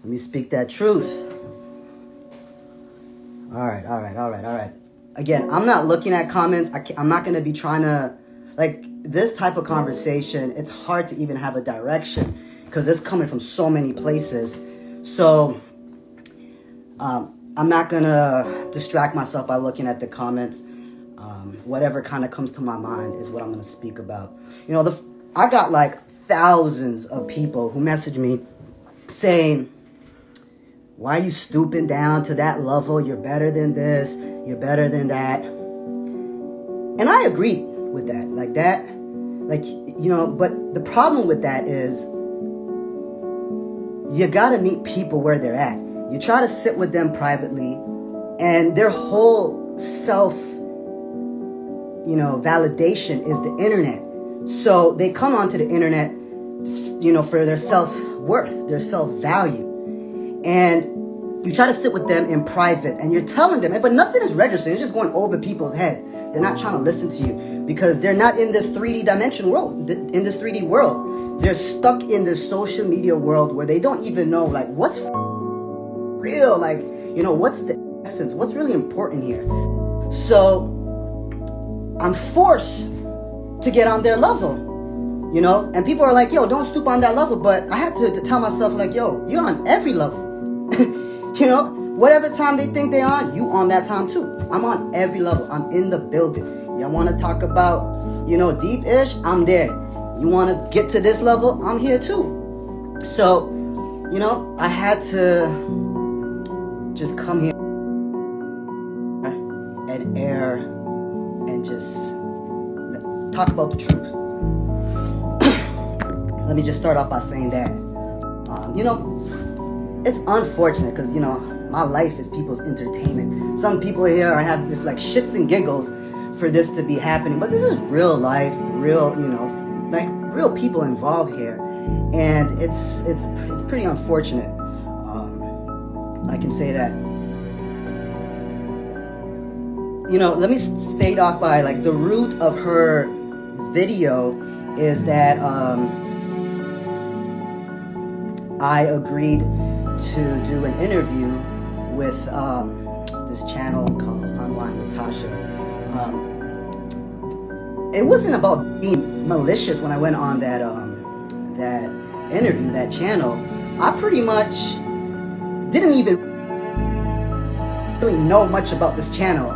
Let me speak that truth. All right. Again, I'm not looking at comments. I'm not going to be trying to, like, this type of conversation, it's hard to even have a direction because it's coming from so many places. So I'm not going to distract myself by looking at the comments. Whatever kind of comes to my mind is what I'm going to speak about. You know, I got like thousands of people who message me saying, why are you stooping down to that level? You're better than this. You're better than that. And I agree with that. Like that, like, you know, but the problem with that is you got to meet people where they're at. You try to sit with them privately and their whole self, you know, validation is the internet. So they come onto the internet, you know, for their self-worth, their self-value. And you try to sit with them in private and you're telling them, but nothing is registering. It's just going over people's heads. They're not trying to listen to you because they're not in this 3D dimension world, in this 3D world. They're stuck in this social media world where they don't even know, like, what's real? Like, you know, what's the essence? What's really important here? So I'm forced to get on their level. You know, and people are like, yo, don't stoop on that level. But I had to tell myself, like, yo, you're on every level. You know, whatever time they think they're on, you on that time too. I'm on every level. I'm in the building. You want to talk about, you know, deep-ish? I'm there. You want to get to this level? I'm here too. So, you know, I had to just come here and air and just talk about the truth. Let me just start off by saying that, you know, it's unfortunate because, you know, my life is people's entertainment. Some people here are having this like shits and giggles for this to be happening, but this is real life, real, you know, like real people involved here, and it's pretty unfortunate. I can say that. You know, let me state off by like the root of her video is that I agreed to do an interview with this channel called Online with Tasha. It wasn't about being malicious when I went on that interview, that channel. I pretty much didn't even really know much about this channel.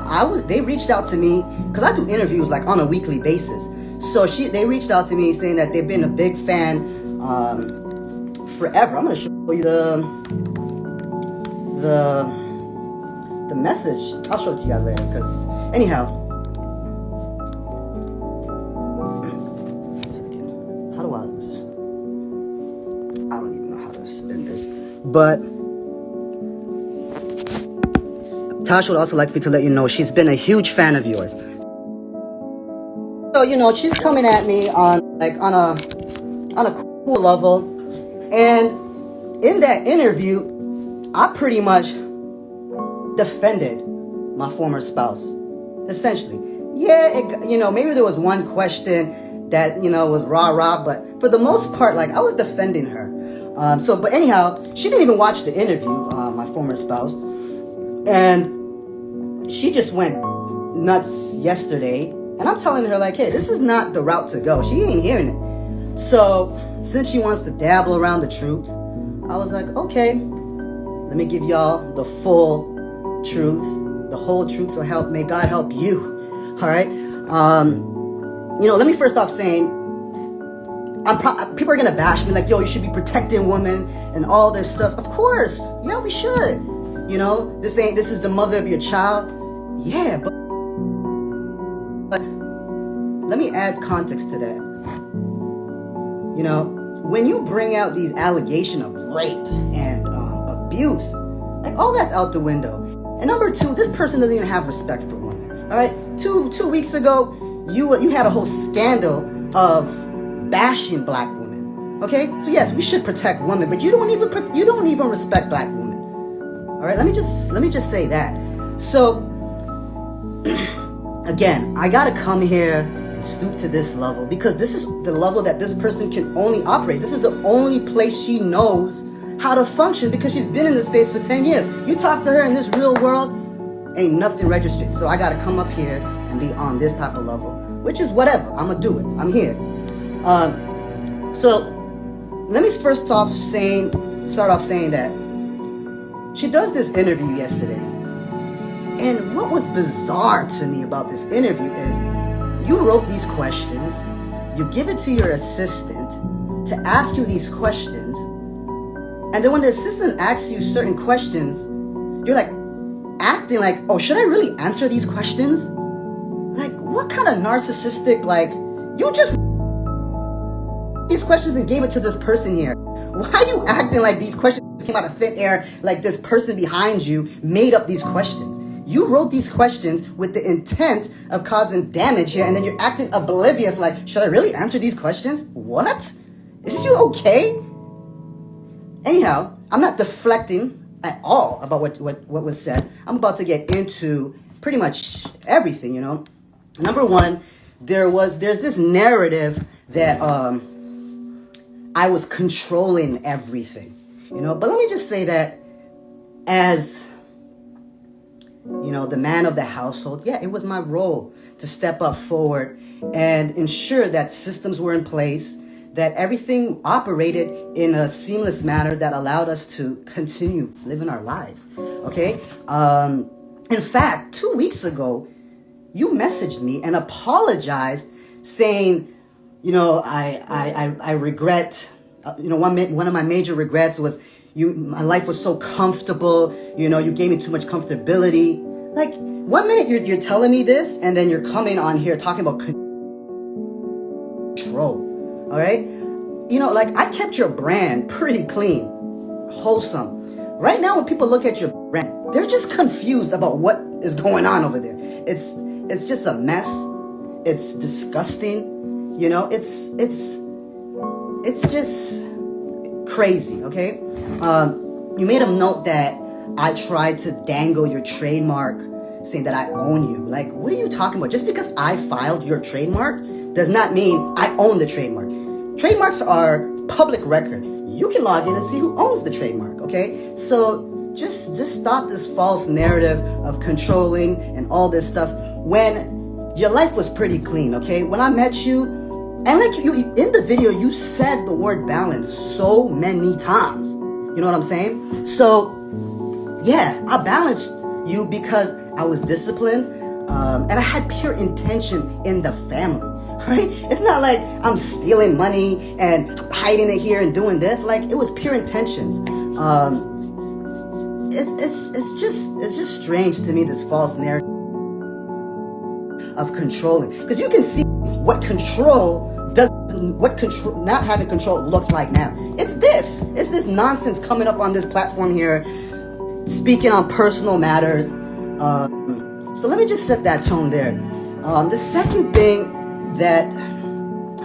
They reached out to me because I do interviews like on a weekly basis. So they reached out to me saying that they've been a big fan forever. I'm gonna show you the message. I'll show it to you guys later. Because anyhow, how do I don't even know how to spin this. But Tasha would also like me to let you know she's been a huge fan of yours. So, you know, she's coming at me on a cool level. And in that interview, I pretty much defended my former spouse, essentially. Yeah, you know, maybe there was one question that, you know, was rah-rah, but for the most part, like, I was defending her. But anyhow, she didn't even watch the interview, my former spouse. And she just went nuts yesterday. And I'm telling her, like, hey, this is not the route to go. She ain't hearing it. So, since she wants to dabble around the truth, I was like, okay, let me give y'all the full truth, the whole truth. So may God help you. All right. You know, let me first off saying, people are gonna bash me like, yo, you should be protecting women and all this stuff. Of course, yeah, we should. You know, this is the mother of your child. Yeah, but let me add context to that. You know, when you bring out these allegations of rape and abuse, like all that's out the window. And number two, this person doesn't even have respect for women. All right, two weeks ago, you had a whole scandal of bashing black women. Okay, so yes, we should protect women, but you don't even respect black women. All right, let me just say that. So again, I gotta come here stoop to this level, because this is the level that this person can only operate. This is the only place she knows how to function, because she's been in this space for 10 years. You talk to her in this real world, ain't nothing registered. So I gotta come up here and be on this type of level, which is whatever. I'm gonna do it. I'm here. So let me first start off saying that she does this interview yesterday. And what was bizarre to me about this interview is you wrote these questions, you give it to your assistant to ask you these questions, and then when the assistant asks you certain questions, you're like acting like, oh, should I really answer these questions? Like, what kind of narcissistic, like, you just these questions and gave it to this person here. Why are you acting like these questions came out of thin air, like this person behind you made up these questions? You wrote these questions with the intent of causing damage here, and then you're acting oblivious like, should I really answer these questions? What? Is you okay? Anyhow, I'm not deflecting at all about what was said. I'm about to get into pretty much everything, you know. Number one, there's this narrative that I was controlling everything, you know. But let me just say that as, you know, the man of the household, yeah, it was my role to step up forward and ensure that systems were in place, that everything operated in a seamless manner that allowed us to continue living our lives, okay? In fact, 2 weeks ago, you messaged me and apologized, saying, you know, I regret, you know, one of my major regrets was my life was so comfortable, you know, you gave me too much comfortability. Like, 1 minute you're telling me this, and then you're coming on here talking about control, all right? You know, like, I kept your brand pretty clean, wholesome. Right now, when people look at your brand, they're just confused about what is going on over there. It's just a mess. It's disgusting. You know, it's just crazy, okay? You made a note that I tried to dangle your trademark, saying that I own you. Like, what are you talking about? Just because I filed your trademark does not mean I own the trademark. Trademarks are public record. You can log in and see who owns the trademark, okay? So just stop this false narrative of controlling and all this stuff when your life was pretty clean, okay? When I met you, and like you in the video, you said the word balance so many times. You know what I'm saying? So yeah, I balanced you because I was disciplined, and I had pure intentions in the family, right? It's not like I'm stealing money and hiding it here and doing this. Like, it was pure intentions. It's just strange to me, this false narrative of controlling, because you can see what not having control looks like now. It's this nonsense coming up on this platform here, speaking on personal matters. So let me just set that tone there. The second thing that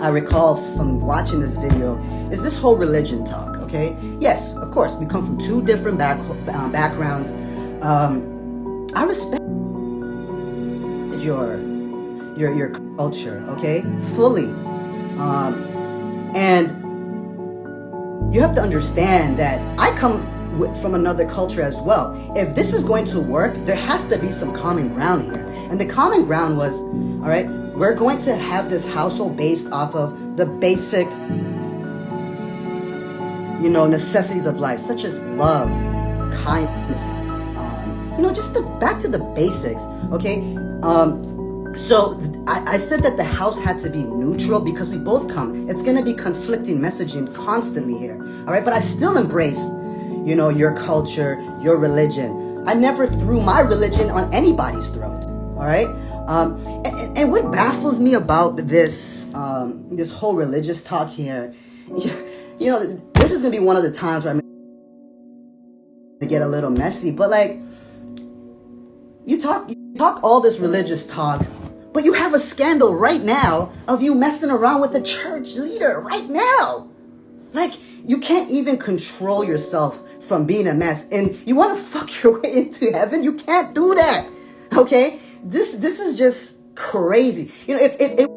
I recall from watching this video is this whole religion talk, okay? Yes, of course, we come from two different backgrounds. I respect your culture, okay? Fully. And you have to understand that I come from another culture as well. If this is going to work, there has to be some common ground here. And the common ground was, all right, we're going to have this household based off of the basic, you know, necessities of life, such as love, kindness, you know, just back to the basics, okay? So I said that the house had to be neutral because we both come. It's going to be conflicting messaging constantly here, all right? But I still embrace, you know, your culture, your religion. I never threw my religion on anybody's throat, all right? And what baffles me about this this whole religious talk here, you know, this is going to be one of the times where I'm going to get a little messy, but like, you talk all this religious talks, but you have a scandal right now of you messing around with a church leader right now. Like, you can't even control yourself from being a mess, and you want to fuck your way into heaven? You can't do that, okay? This is just crazy. You know, if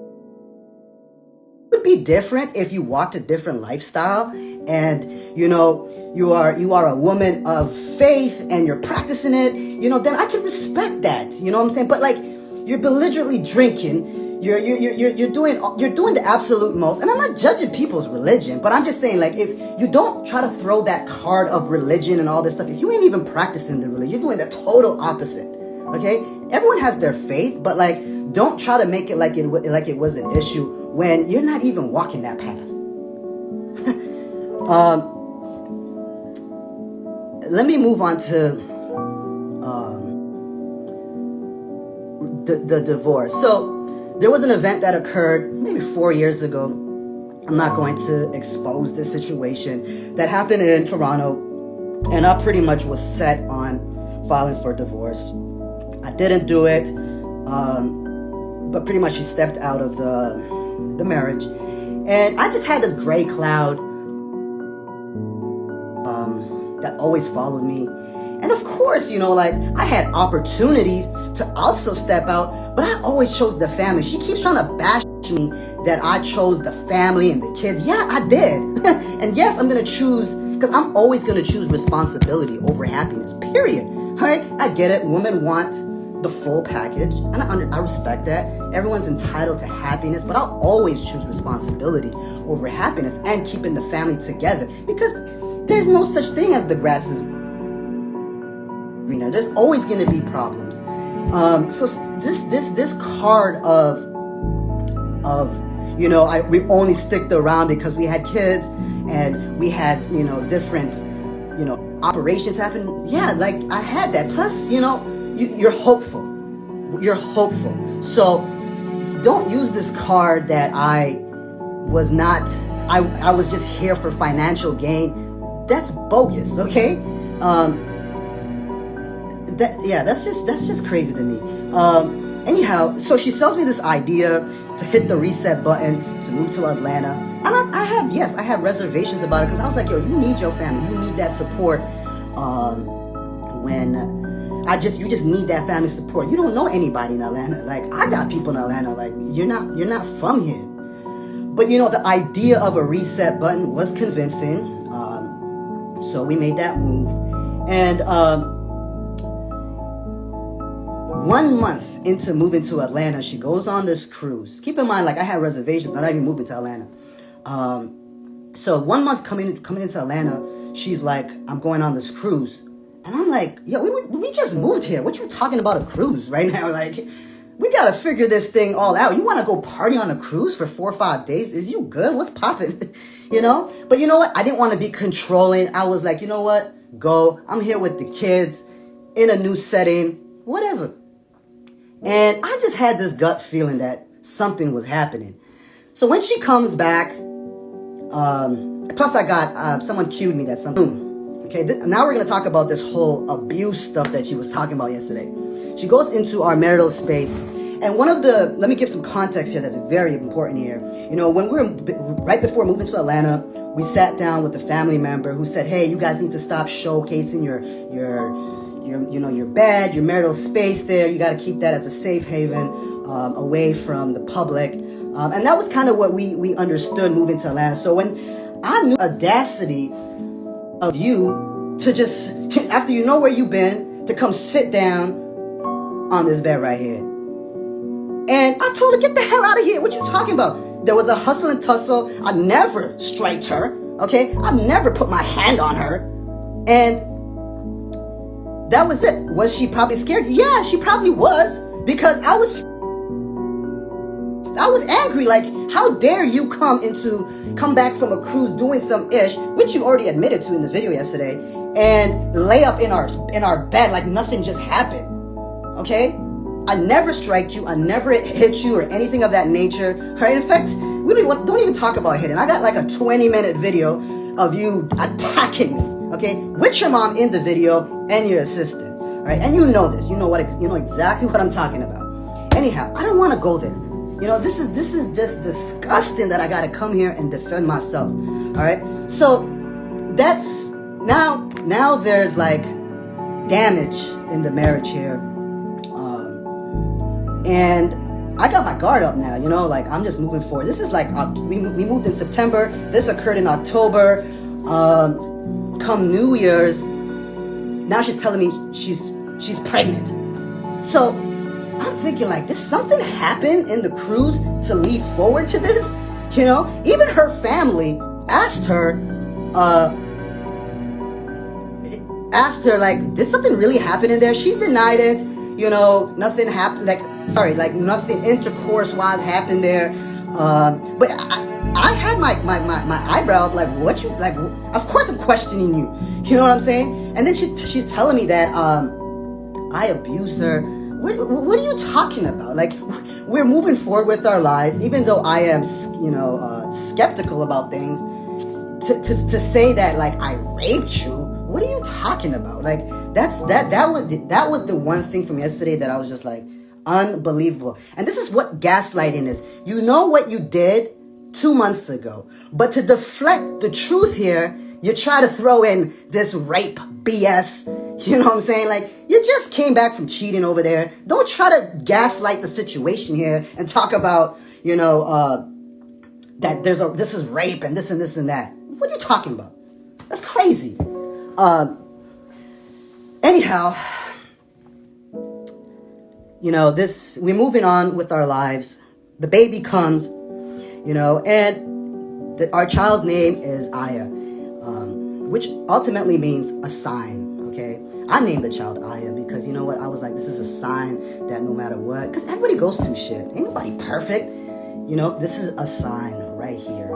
be different if you walked a different lifestyle and, you know, you are a woman of faith and you're practicing it, you know, then I can respect that. You know what I'm saying? But like, you're belligerently drinking, you're doing the absolute most. And I'm not judging people's religion, but I'm just saying, like, if you don't try to throw that card of religion and all this stuff, if you ain't even practicing the religion, you're doing the total opposite. Okay? Everyone has their faith, but like, don't try to make it like it was an issue when you're not even walking that path. Let me move on to the divorce. So there was an event that occurred maybe 4 years ago. I'm not going to expose this situation that happened in Toronto, and I pretty much was set on filing for divorce. I didn't do it, but pretty much she stepped out of the marriage, and I just had this gray cloud that always followed me. And of course, you know, like, I had opportunities to also step out, but I always chose the family. She keeps trying to bash me that I chose the family and the kids. Yeah, I did. And yes, I'm going to choose, because I'm always going to choose responsibility over happiness, period. All right? I get it. Women want the full package, and I respect that. Everyone's entitled to happiness, but I'll always choose responsibility over happiness and keeping the family together, because there's no such thing as the grass is greener. There's always going to be problems. So this card of you know, we only sticked around because we had kids and we had, you know, different, you know, operations happen. Yeah, like, I had that. Plus, you know, you're hopeful. You're hopeful. So don't use this card that I was just here for financial gain. That's bogus, okay? That's just crazy to me. Anyhow, so she sells me this idea to hit the reset button to move to Atlanta, and I have reservations about it, because I was like, yo, you need your family, you need that support. You just need that family support. You don't know anybody in Atlanta. Like, I got people in Atlanta. Like, you're not from here. But you know, the idea of a reset button was convincing. So we made that move, and 1 month into moving to Atlanta, she goes on this cruise. Keep in mind, like, I had reservations, not even moving to Atlanta. So 1 month coming into Atlanta, she's like, I'm going on this cruise. And I'm like, yo, we just moved here. What you talking about a cruise right now? Like, we got to figure this thing all out. You want to go party on a cruise for 4 or 5 days? Is you good? What's popping? You know? But you know what? I didn't want to be controlling. I was like, you know what? Go. I'm here with the kids in a new setting, whatever. And I just had this gut feeling that something was happening. So when she comes back, plus I got, someone cued me that something. Okay, now we're going to talk about this whole abuse stuff that she was talking about yesterday. She goes into our marital space. And let me give some context here that's very important here. You know, when we were right before moving to Atlanta, we sat down with a family member who said, hey, you guys need to stop showcasing your bed, your marital space there. You got to keep that as a safe haven, away from the public. And that was kind of what we understood moving to Atlanta. So when I knew audacity of you to just, after you know where you've been, to come sit down on this bed right here. And I told her, get the hell out of here. What you talking about? There was a hustle and tussle. I never striked her, okay? I never put my hand on her. And that was it. Was she probably scared? Yeah, she probably was, because I was angry. Like, how dare you come back from a cruise doing some ish, which you already admitted to in the video yesterday, and lay up in our bed like nothing just happened. Okay? I never striked you. I never hit you or anything of that nature. Right? In fact, we don't even talk about hitting. I got like a 20-minute video of you attacking me. Okay, with your mom in the video and your assistant, right? And you know this. You know exactly what I'm talking about. Anyhow, I don't want to go there. You know, this is just disgusting that I got to come here and defend myself. All right. So that's now there's like damage in the marriage here, and I got my guard up now, you know, like I'm just moving forward. This is like, we moved in September. This occurred in October. Come New Year's, now she's telling me she's pregnant. So I'm thinking like, did something happen in the cruise to lead forward to this? You know, even her family asked her like, did something really happen in there? She denied it. You know, nothing happened, like nothing intercourse-wise happened there. But I had my eyebrow up, like, what you, like, of course I'm questioning you. You know what I'm saying? And then she's telling me that I abused her. What are you talking about? Like, we're moving forward with our lives, even though I am, you know, skeptical about things. To say that, like, I raped you, what are you talking about? Like, that was the one thing from yesterday that I was just like, unbelievable. And this is what gaslighting is. You know what you did 2 months ago, but to deflect the truth here, you try to throw in this rape BS. You know what I'm saying? Like, you just came back from cheating over there. Don't try to gaslight the situation here and talk about, you know, that this is rape and this and this and that. What are you talking about? That's crazy. Anyhow, you know, we're moving on with our lives. The baby comes, you know, and our child's name is Aya, which ultimately means a sign, okay? I named the child Aya because, you know what, I was like, this is a sign that no matter what, because everybody goes through shit. Ain't nobody perfect. You know, this is a sign right here,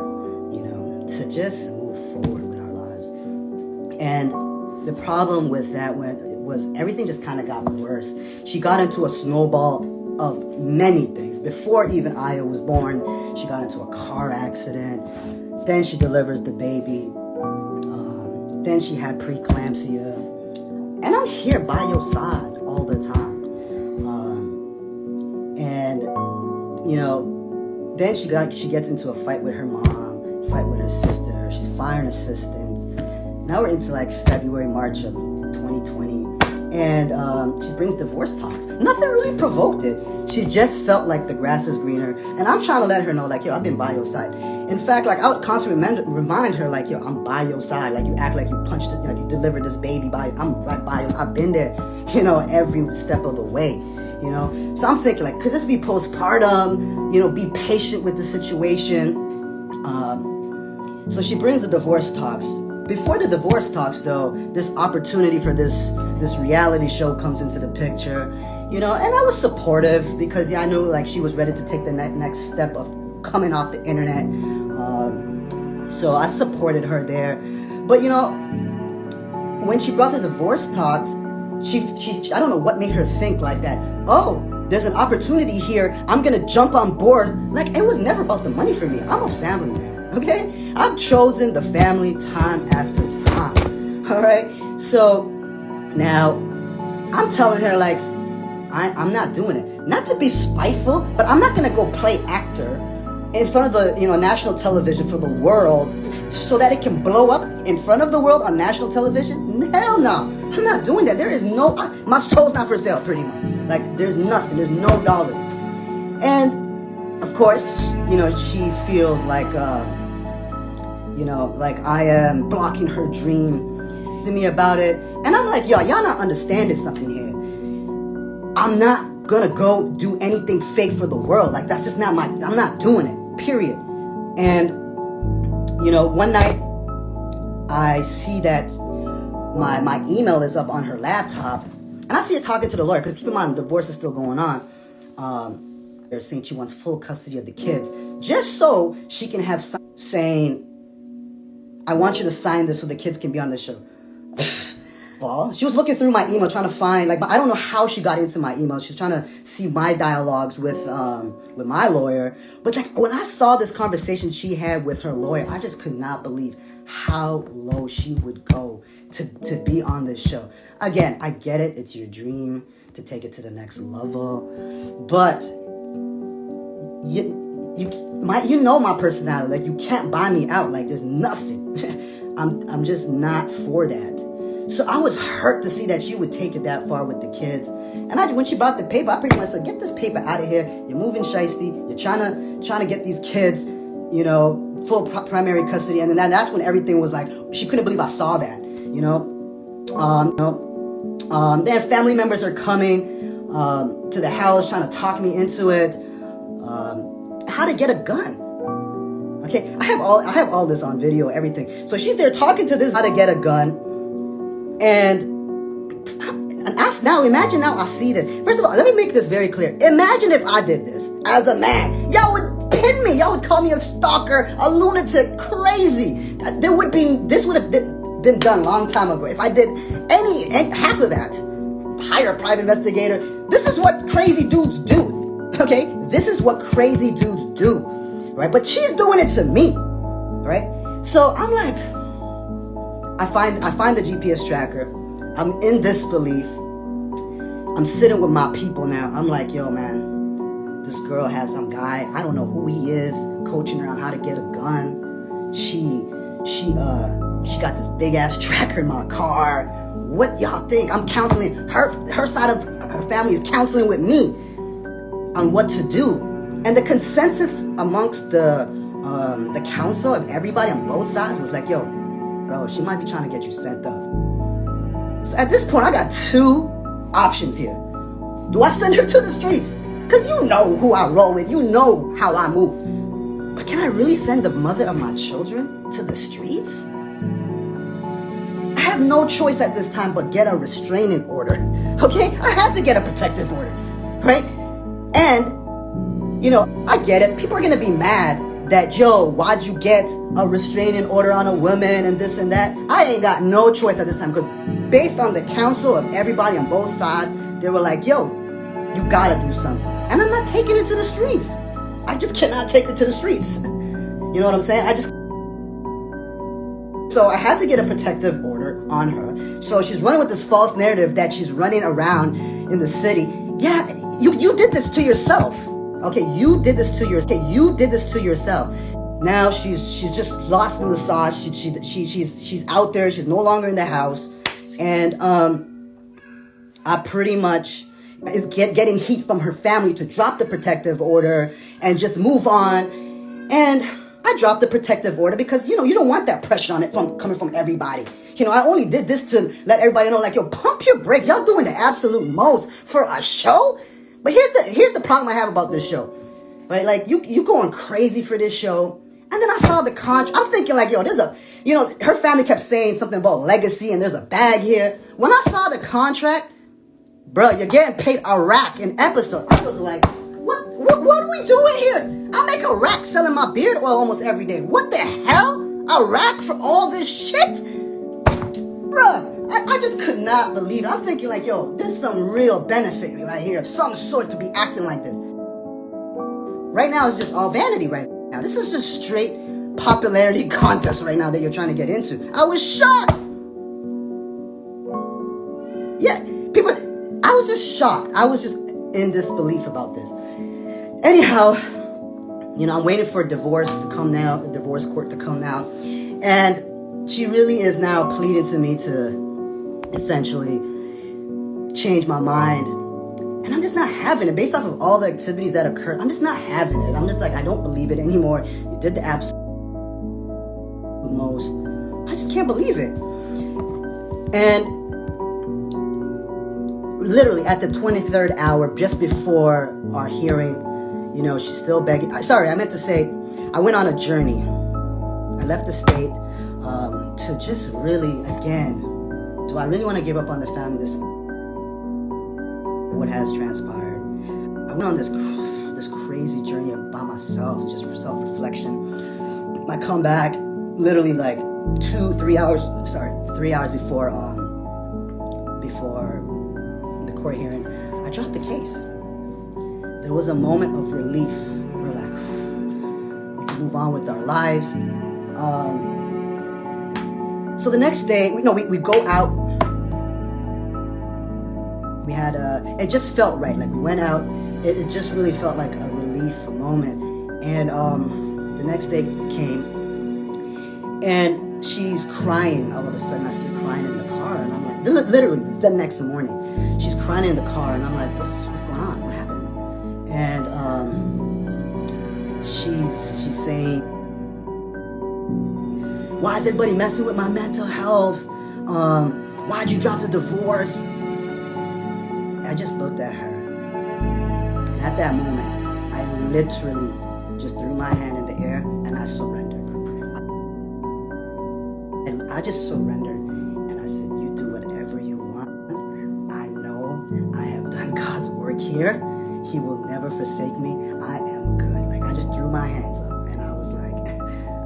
you know, to just move forward with our lives. And the problem with that was everything just kind of got worse. She got into a snowball of many things. Before even Aya was born, she got into a car accident. Then she delivers the baby. Then she had preeclampsia. And I'm here by your side all the time. And, you know, then she gets into a fight with her mom, fight with her sister. She's firing assistants. Now we're into like February, March of 2020. And she brings divorce talks. Nothing really provoked it. She just felt like the grass is greener. And I'm trying to let her know, like, yo, I've been by your side. In fact, like, I would constantly remind her, like, yo, I'm by your side. Like, you act like you punched it, like you delivered this baby I'm right by you. I've been there, you know, every step of the way, you know. So I'm thinking, like, could this be postpartum? You know, be patient with the situation. So she brings the divorce talks. Before the divorce talks, though, this opportunity for this reality show comes into the picture, you know, and I was supportive because, yeah, I knew, like, she was ready to take the next step of coming off the internet. So I supported her there. But, you know, when she brought the divorce talks, she I don't know what made her think like that. Oh, there's an opportunity here. I'm going to jump on board. Like, it was never about the money for me. I'm a family man, okay? I've chosen the family time after time, all right? So now I'm telling her, like, I'm not doing it. Not to be spiteful, but I'm not going to go play actor in front of the, you know, national television for the world so that it can blow up in front of the world on national television. Hell no. I'm not doing that. There is no, my soul's not for sale, pretty much. Like, there's nothing. There's no dollars. And, of course, you know, she feels like, you know, like I am blocking her dream to me about it. And I'm like, y'all not understanding something here. I'm not gonna go do anything fake for the world. Like, that's just not I'm not doing it, period. And, you know, one night I see that my email is up on her laptop, and I see her talking to the lawyer, because keep in mind, the divorce is still going on. They're saying she wants full custody of the kids, just so she can have saying, I want you to sign this so the kids can be on the show. Well, she was looking through my email trying to find, like, I don't know how she got into my email. She's trying to see my dialogues with my lawyer. But, like, when I saw this conversation she had with her lawyer, I just could not believe how low she would go to be on this show. Again, I get it. It's your dream to take it to the next level. But you know my personality. Like, you can't buy me out. Like, there's nothing. I'm just not for that. So I was hurt to see that she would take it that far with the kids. And when she brought the paper, I pretty much said, get this paper out of here. You're moving shiesty. You're trying to get these kids, you know, full primary custody. And then that's when everything was like, she couldn't believe I saw that, you know. Then family members are coming to the house trying to talk me into it. How to get a gun. Okay, I have all this on video, everything. So she's there talking to this how to get a gun. And imagine now I see this. First of all, let me make this very clear. Imagine if I did this as a man. Y'all would pin me. Y'all would call me a stalker, a lunatic, crazy. This would have been done a long time ago. If I did any half of that, hire a private investigator. This is what crazy dudes do. Okay, this is what crazy dudes do, right? But she's doing it to me, right? So I'm like, I find the GPS tracker. I'm in disbelief. I'm sitting with my people now. I'm like, yo, man, this girl has some guy. I don't know who he is, coaching her on how to get a gun. She got this big ass tracker in my car. What y'all think? I'm counseling her side of her family is counseling with me on what to do. And the consensus amongst the council of everybody on both sides was like, yo, bro, she might be trying to get you sent up. So at this point, I got two options here. Do I send her to the streets? Because you know who I roll with. You know how I move. But can I really send the mother of my children to the streets? I have no choice at this time but get a restraining order. Okay? I had to get a protective order. Right? And, you know, I get it. People are going to be mad that, yo, why'd you get a restraining order on a woman and this and that? I ain't got no choice at this time because based on the counsel of everybody on both sides, they were like, yo, you gotta do something. And I'm not taking her to the streets. I just cannot take her to the streets. You know what I'm saying? So I had to get a protective order on her. So she's running with this false narrative that she's running around in the city. Yeah, you did this to yourself. Okay, you did this to yourself. Now she's just lost in the sauce. She's out there. She's no longer in the house, and I pretty much is getting heat from her family to drop the protective order and just move on. And I dropped the protective order because you don't want that pressure on it coming from everybody. I only did this to let everybody know, like, yo, pump your brakes. Y'all doing the absolute most for a show. But here's the problem I have about this show, right? Like, you going crazy for this show. And then I saw the contract. I'm thinking, like, yo, her family kept saying something about legacy and there's a bag here. When I saw the contract, bro, you're getting paid a rack an episode. I was like, what are we doing here? I make a rack selling my beard oil almost every day. What the hell? A rack for all this shit? Bruh, I just could not believe it. I'm thinking, like, yo, there's some real benefit right here of some sort to be acting like this. Right now, it's just all vanity right now. This is just straight popularity contest right now that you're trying to get into. I was shocked. Yeah, I was just shocked. I was just in disbelief about this. Anyhow, I'm waiting for divorce court to come out. And she really is now pleading to me to essentially change my mind. And I'm just not having it. Based off of all the activities that occurred, I'm just not having it. I'm just like, I don't believe it anymore. You did the absolute most. I just can't believe it. And literally at the 23rd hour, just before our hearing, she's still begging. Sorry, I meant to say, I went on a journey. I left the state to just really, again, do I really want to give up on the family? What has transpired? I went on this crazy journey by myself, just for self-reflection. I come back literally like 3 hours before the court hearing. I dropped the case. There was a moment of relief. We're like, we can move on with our lives. So the next day, we go out. We had it just felt right. Like, we went out. It just really felt like a relief, a moment. And the next day came, and she's crying. All of a sudden, I started crying in the car, and I'm like, literally the next morning. She's crying in the car, and I'm like, what's going on? What happened? And she's saying, why is everybody messing with my mental health? Why'd you drop the divorce? I just looked at her, and at that moment, I literally just threw my hand in the air and I surrendered. And I just surrendered, and I said, you do whatever you want. I know I have done God's work here. He will never forsake me. I am good. Like, I just threw my hands up, and I was like,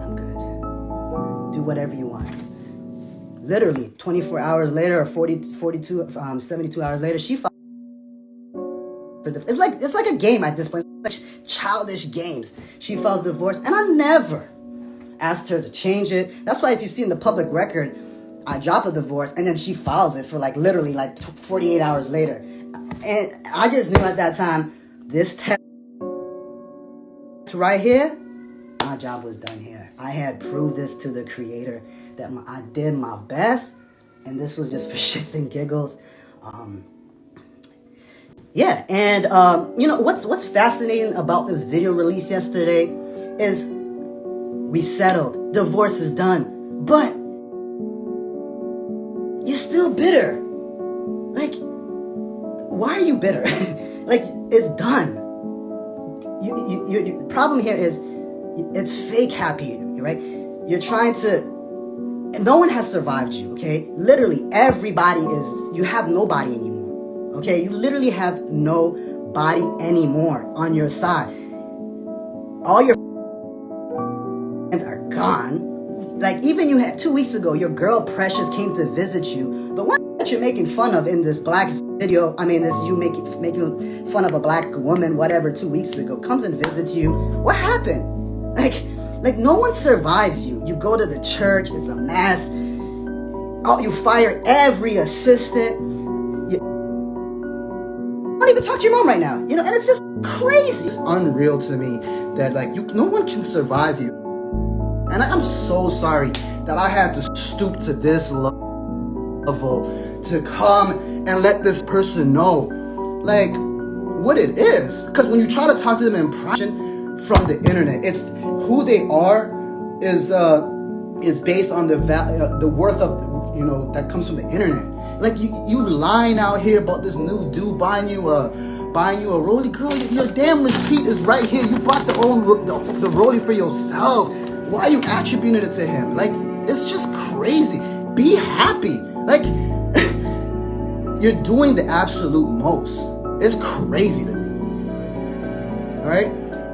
I'm good. Do whatever you want. Literally, 24 hours later, or 72 hours later, she filed. It's like a game at this point. It's like childish games. She files divorce, and I never asked her to change it. That's why if you see in the public record, I drop a divorce, and then she files it for like literally like 48 hours later. And I just knew at that time, this test right here, my job was done here. I had proved this to the Creator that I did my best, and this was just for shits and giggles. Yeah, and you know what's fascinating about this video release yesterday is we settled, divorce is done, but you're still bitter. Like, why are you bitter? Like, it's done. Your problem here is it's fake happy, right? You're trying to. No one has survived you, okay? Literally, everybody is. You have nobody anymore, okay? You literally have nobody anymore on your side. All your friends are gone. Like, even you had 2 weeks ago, your girl Precious came to visit you. The one that you're making fun of in this black video, I mean, this you making fun of a black woman, whatever, 2 weeks ago, comes and visits you. What happened? Like no one survives you. You go to the church, it's a mess. Oh, you fire every assistant. You don't even talk to your mom right now, you know, and it's just crazy. It's unreal to me that like no one can survive you. And I'm so sorry that I had to stoop to this level to come and let this person know like what it is. Because when you try to talk to them in private from the internet, it's who they are is based on the worth of, you know, that comes from the internet. Like you lying out here about this new dude buying you a rollie. Girl, your damn receipt is right here. You bought the rollie for yourself. Why are you attributing it to him? Like, it's just crazy. Be happy. Like, you're doing the absolute most. It's crazy to me. All right?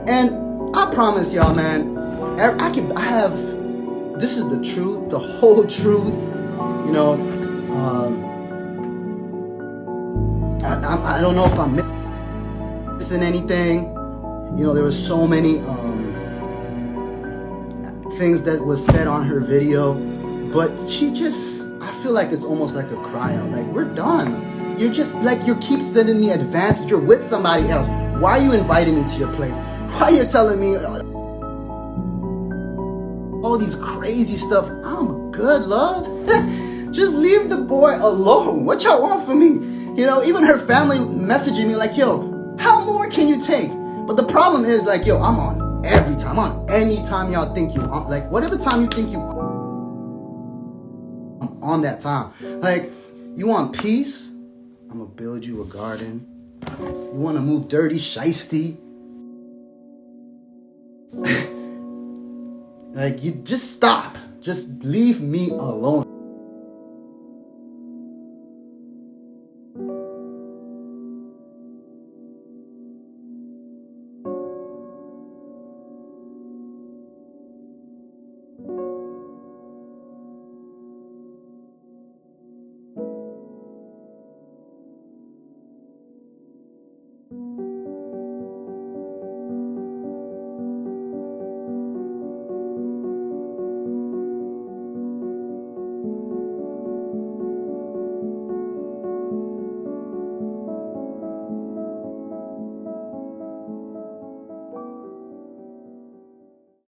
And I promise y'all, man, I have, this is the truth, the whole truth. You know, I don't know if I'm missing anything. You know, there were so many things that was said on her video, but I feel like it's almost like a cry out. Like, we're done. You're just like, you keep sending me advances. You're with somebody else. Why are you inviting me to your place? Why are you telling me all these crazy stuff? I'm good, love. Just leave the boy alone. What y'all want from me? You know, even her family messaging me like, yo, how more can you take? But the problem is like, yo, I'm on every time. I'm on any time y'all think you on. Like, whatever time you think you on that time. Like, you want peace? I'm gonna build you a garden. You want to move dirty, shiesty? Like, you just stop. Just leave me alone.